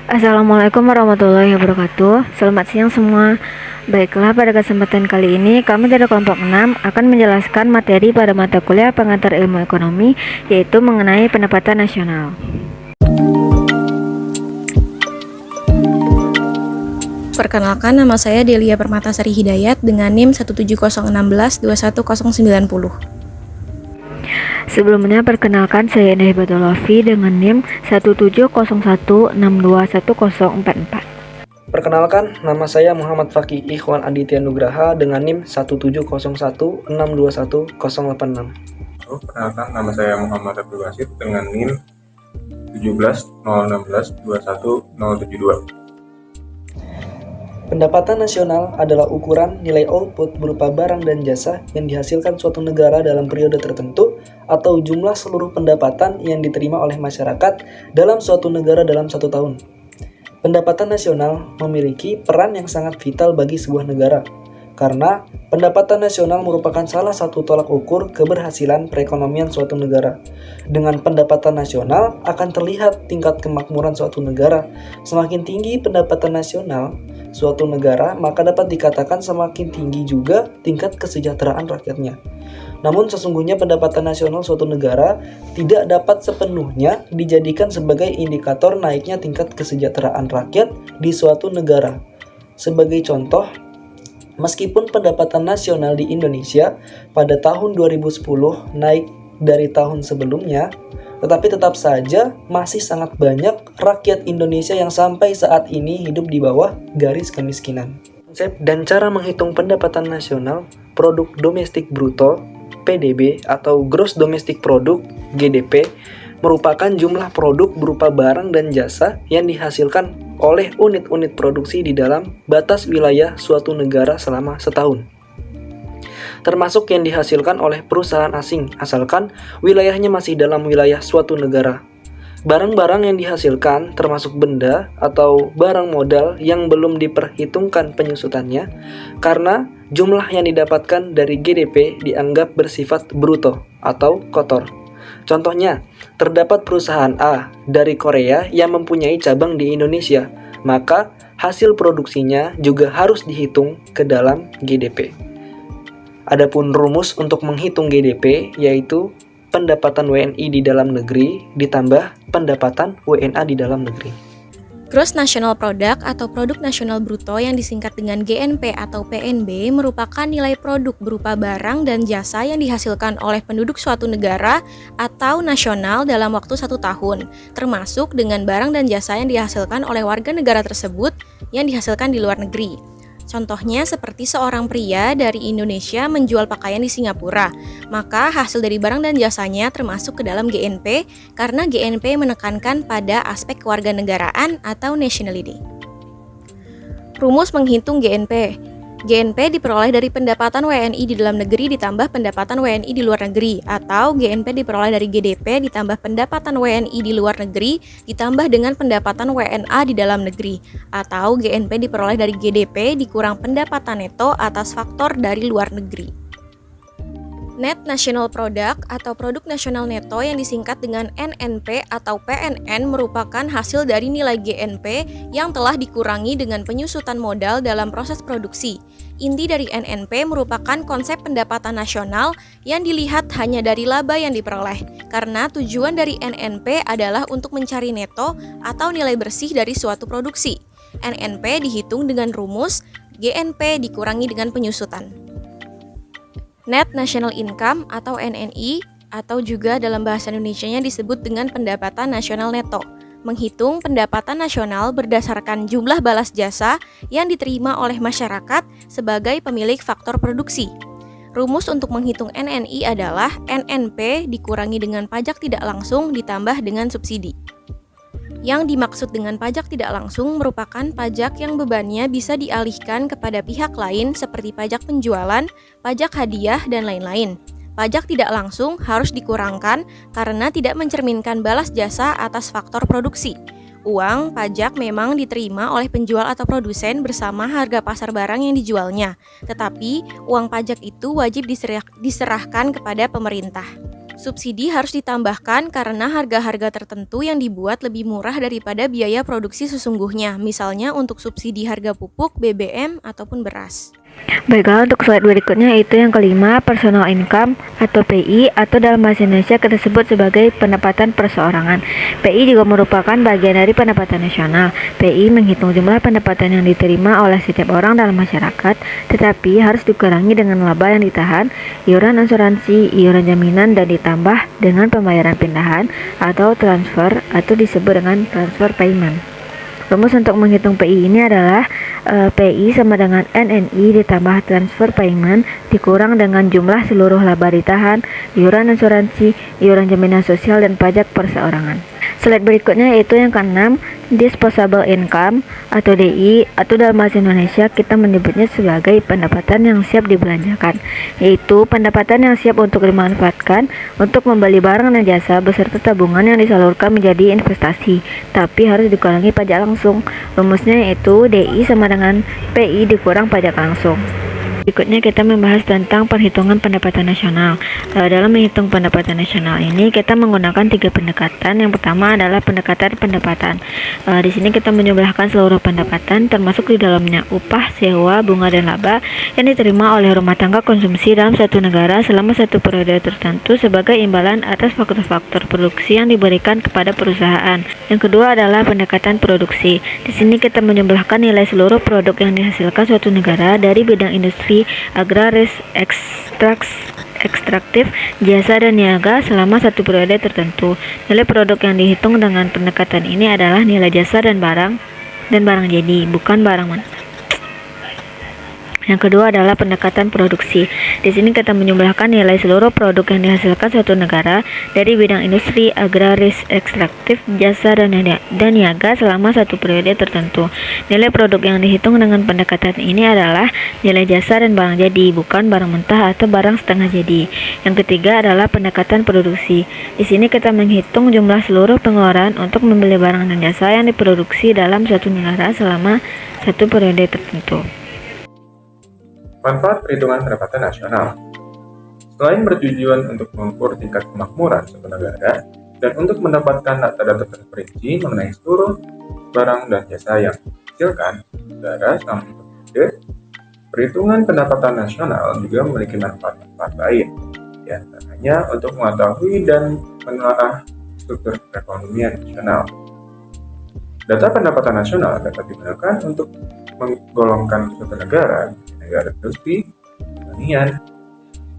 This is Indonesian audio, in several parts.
Assalamualaikum warahmatullahi wabarakatuh. Selamat siang semua. Baiklah, pada kesempatan kali ini kami dari kelompok 6 akan menjelaskan materi pada mata kuliah pengantar ilmu ekonomi, yaitu mengenai pendapatan nasional. Perkenalkan, nama saya Delia Permatasari Hidayat dengan NIM 17016210090. Sebelumnya perkenalkan, saya Indah Hibatullofi dengan NIM 17016211044. Perkenalkan, nama saya Muhammad Fakih Ikhwan Aditya Nugraha dengan NIM 17016211086. Perkenalkan, nama saya Muhammad Abdul Basit dengan NIM 17016210072. Pendapatan nasional adalah ukuran nilai output berupa barang dan jasa yang dihasilkan suatu negara dalam periode tertentu atau jumlah seluruh pendapatan yang diterima oleh masyarakat dalam suatu negara dalam satu tahun. Pendapatan nasional memiliki peran yang sangat vital bagi sebuah negara, karena pendapatan nasional merupakan salah satu tolak ukur keberhasilan perekonomian suatu negara. Dengan pendapatan nasional akan terlihat tingkat kemakmuran suatu negara. Semakin tinggi pendapatan nasional suatu negara, maka dapat dikatakan semakin tinggi juga tingkat kesejahteraan rakyatnya. Namun sesungguhnya pendapatan nasional suatu negara tidak dapat sepenuhnya dijadikan sebagai indikator naiknya tingkat kesejahteraan rakyat di suatu negara. Sebagai contoh, meskipun pendapatan nasional di Indonesia pada tahun 2010 naik dari tahun sebelumnya, tetapi tetap saja masih sangat banyak rakyat Indonesia yang sampai saat ini hidup di bawah garis kemiskinan. Konsep dan cara menghitung pendapatan nasional, produk domestik bruto, PDB atau Gross Domestic Product, GDP, merupakan jumlah produk berupa barang dan jasa yang dihasilkan oleh unit-unit produksi di dalam batas wilayah suatu negara selama setahun, termasuk yang dihasilkan oleh perusahaan asing, asalkan wilayahnya masih dalam wilayah suatu negara. Barang-barang yang dihasilkan termasuk benda atau barang modal yang belum diperhitungkan penyusutannya, karena jumlah yang didapatkan dari GDP dianggap bersifat bruto atau kotor. Contohnya, terdapat perusahaan A dari Korea yang mempunyai cabang di Indonesia, maka hasil produksinya juga harus dihitung ke dalam GDP. Adapun rumus untuk menghitung GDP yaitu pendapatan WNI di dalam negeri ditambah pendapatan WNA di dalam negeri. Gross National Product atau Produk Nasional Bruto yang disingkat dengan GNP atau PNB merupakan nilai produk berupa barang dan jasa yang dihasilkan oleh penduduk suatu negara atau nasional dalam waktu 1 tahun, termasuk dengan barang dan jasa yang dihasilkan oleh warga negara tersebut yang dihasilkan di luar negeri. Contohnya seperti seorang pria dari Indonesia menjual pakaian di Singapura, maka hasil dari barang dan jasanya termasuk ke dalam GNP karena GNP menekankan pada aspek kewarganegaraan atau nationality. Rumus menghitung GNP. GNP diperoleh dari pendapatan WNI di dalam negeri ditambah pendapatan WNI di luar negeri, atau GNP diperoleh dari GDP ditambah pendapatan WNI di luar negeri ditambah dengan pendapatan WNA di dalam negeri, atau GNP diperoleh dari GDP dikurang pendapatan neto atas faktor dari luar negeri. Net National Product atau Produk Nasional Neto yang disingkat dengan NNP atau PNN merupakan hasil dari nilai GNP yang telah dikurangi dengan penyusutan modal dalam proses produksi. Inti dari NNP merupakan konsep pendapatan nasional yang dilihat hanya dari laba yang diperoleh, karena tujuan dari NNP adalah untuk mencari neto atau nilai bersih dari suatu produksi. NNP dihitung dengan rumus GNP dikurangi dengan penyusutan. Net National Income atau NNI atau juga dalam bahasa Indonesianya disebut dengan pendapatan nasional neto, menghitung pendapatan nasional berdasarkan jumlah balas jasa yang diterima oleh masyarakat sebagai pemilik faktor produksi. Rumus untuk menghitung NNI adalah NNP dikurangi dengan pajak tidak langsung ditambah dengan subsidi. Yang dimaksud dengan pajak tidak langsung merupakan pajak yang bebannya bisa dialihkan kepada pihak lain seperti pajak penjualan, pajak hadiah, dan lain-lain. Pajak tidak langsung harus dikurangkan karena tidak mencerminkan balas jasa atas faktor produksi. Uang pajak memang diterima oleh penjual atau produsen bersama harga pasar barang yang dijualnya, tetapi uang pajak itu wajib diserahkan kepada pemerintah. Subsidi harus ditambahkan karena harga-harga tertentu yang dibuat lebih murah daripada biaya produksi sesungguhnya, misalnya untuk subsidi harga pupuk, BBM, ataupun beras. Baiklah, untuk slide berikutnya yaitu yang kelima, personal income atau PI, atau dalam bahasa Indonesia kita sebut sebagai pendapatan perseorangan. PI juga merupakan bagian dari pendapatan nasional. PI menghitung jumlah pendapatan yang diterima oleh setiap orang dalam masyarakat, tetapi harus dikurangi dengan laba yang ditahan, iuran asuransi, iuran jaminan, dan ditambah dengan pembayaran pindahan atau transfer, atau disebut dengan transfer payment. Rumus untuk menghitung PI ini adalah PI sama dengan NNI ditambah transfer payment dikurang dengan jumlah seluruh laba ditahan, iuran asuransi, iuran jaminan sosial, dan pajak perseorangan. Slide berikutnya yaitu yang keenam, disposable income atau DI, atau dalam bahasa Indonesia kita menyebutnya sebagai pendapatan yang siap dibelanjakan, yaitu pendapatan yang siap untuk dimanfaatkan untuk membeli barang dan jasa beserta tabungan yang disalurkan menjadi investasi, tapi harus dikurangi pajak langsung. Rumusnya yaitu DI sama dengan PI dikurang pajak langsung. Berikutnya kita membahas tentang perhitungan pendapatan nasional. Dalam menghitung pendapatan nasional ini kita menggunakan 3 pendekatan. Yang pertama adalah pendekatan pendapatan. Di sini kita menjumlahkan seluruh pendapatan termasuk di dalamnya upah, sewa, bunga, dan laba yang diterima oleh rumah tangga konsumsi dalam satu negara selama satu periode tertentu sebagai imbalan atas faktor-faktor produksi yang diberikan kepada perusahaan. Yang kedua adalah pendekatan produksi. Di sini kita menjumlahkan nilai seluruh produk yang dihasilkan suatu negara dari bidang industri, agraris, ekstraktif, jasa, dan niaga selama satu periode tertentu. Nilai produk yang dihitung dengan pendekatan ini adalah nilai jasa dan barang jadi, bukan barang mentah. Yang kedua adalah pendekatan produksi. Di sini kita menjumlahkan nilai seluruh produk yang dihasilkan suatu negara dari bidang industri, agraris, ekstraktif, jasa, dan niaga selama satu periode tertentu. Nilai produk yang dihitung dengan pendekatan ini adalah nilai jasa dan barang jadi, bukan barang mentah atau barang setengah jadi. Yang ketiga adalah pendekatan produksi. Di sini kita menghitung jumlah seluruh pengeluaran untuk membeli barang dan jasa yang diproduksi dalam suatu negara selama satu periode tertentu. Manfaat perhitungan pendapatan nasional. Selain bertujuan untuk mengukur tingkat kemakmuran suatu negara dan untuk mendapatkan data-data terperinci mengenai seluruh barang dan jasa yang dihasilkan negara selama periode, perhitungan pendapatan nasional juga memiliki manfaat-manfaat lain, di antaranya untuk mengetahui dan menelaah struktur perekonomian nasional. Data pendapatan nasional dapat digunakan untuk menggolongkan suatu negara industri, pertanian,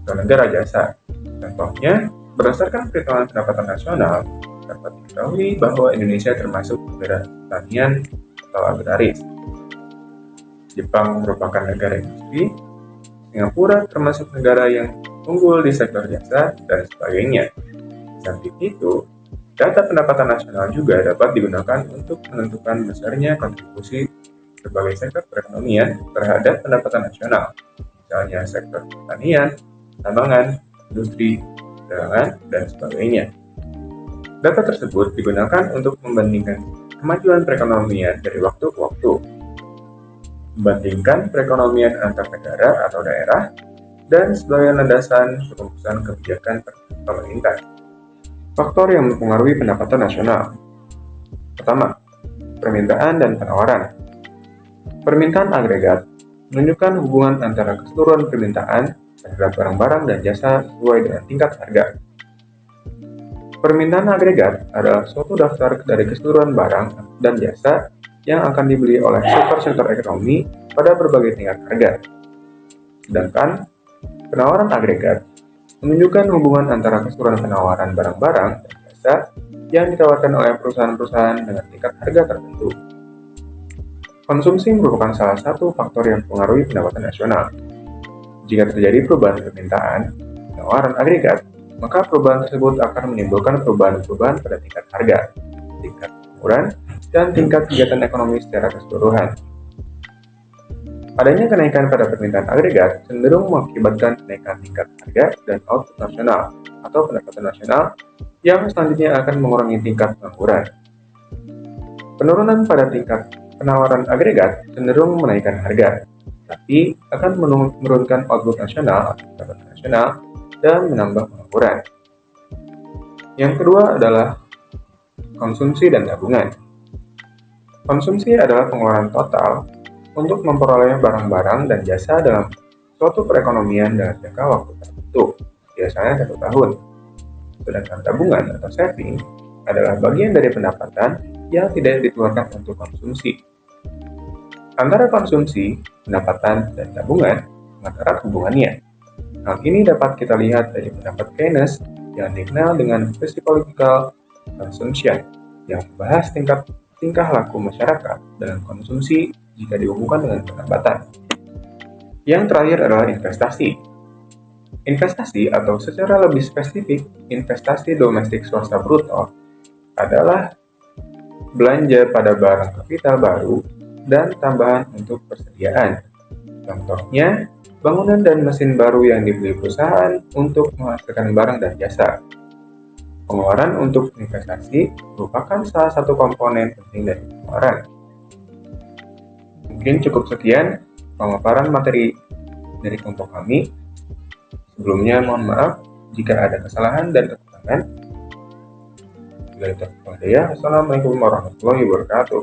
atau negara jasa. Contohnya, berdasarkan perhitungan pendapatan nasional, dapat diketahui bahwa Indonesia termasuk negara pertanian atau agraris. Jepang merupakan negara industri, Singapura termasuk negara yang unggul di sektor jasa, dan sebagainya. Samping itu, data pendapatan nasional juga dapat digunakan untuk menentukan besarnya kontribusi berbagai sektor perekonomian terhadap pendapatan nasional, misalnya sektor pertanian, tambangan, industri, perdagangan, dan sebagainya. Data tersebut digunakan untuk membandingkan kemajuan perekonomian dari waktu ke waktu, membandingkan perekonomian antar negara atau daerah, dan sebagai landasan perumusan kebijakan pemerintah. Faktor yang mempengaruhi pendapatan nasional. Pertama, permintaan dan penawaran. Permintaan agregat menunjukkan hubungan antara keseluruhan permintaan terhadap barang-barang dan jasa sesuai dengan tingkat harga. Permintaan agregat adalah suatu daftar dari keseluruhan barang dan jasa yang akan dibeli oleh sektor-sektor ekonomi pada berbagai tingkat harga. Sedangkan penawaran agregat menunjukkan hubungan antara keseluruhan penawaran barang-barang dan jasa yang ditawarkan oleh perusahaan-perusahaan dengan tingkat harga tertentu. Konsumsi merupakan salah satu faktor yang mempengaruhi pendapatan nasional. Jika terjadi perubahan permintaan, penawaran agregat, maka perubahan tersebut akan menimbulkan perubahan-perubahan pada tingkat harga, tingkat pengangguran, dan tingkat kegiatan ekonomi secara keseluruhan. Adanya kenaikan pada permintaan agregat cenderung mengakibatkan kenaikan tingkat harga dan output nasional atau pendapatan nasional yang selanjutnya akan mengurangi tingkat pengangguran. Penurunan pada tingkat penawaran agregat cenderung menaikkan harga, tapi akan menurunkan output nasional atau pendapatan nasional dan menambah pengangguran. Yang kedua adalah konsumsi dan tabungan. Konsumsi adalah pengeluaran total untuk memperoleh barang-barang dan jasa dalam suatu perekonomian dalam jangka waktu tertentu, biasanya 1 tahun. Sedangkan tabungan atau saving adalah bagian dari pendapatan yang tidak dikeluarkan untuk konsumsi. Antara konsumsi, pendapatan, dan tabungan sangat erat hubungannya. Hal ini dapat kita lihat dari pendapat Keynes yang dikenal dengan Psychological Consumption yang membahas tingkah laku masyarakat dalam konsumsi jika dihubungkan dengan pendapatan. Yang terakhir adalah investasi. Investasi atau secara lebih spesifik, investasi domestik swasta bruto adalah belanja pada barang kapital baru dan tambahan untuk persediaan. Contohnya, bangunan dan mesin baru yang dibeli perusahaan untuk menghasilkan barang dan jasa. Pengeluaran untuk investasi merupakan salah satu komponen penting dari pengeluaran. Mungkin cukup sekian pemaparan materi dari kelompok kami. Sebelumnya mohon maaf jika ada kesalahan dan kekurangan. Assalamualaikum warahmatullahi wabarakatuh.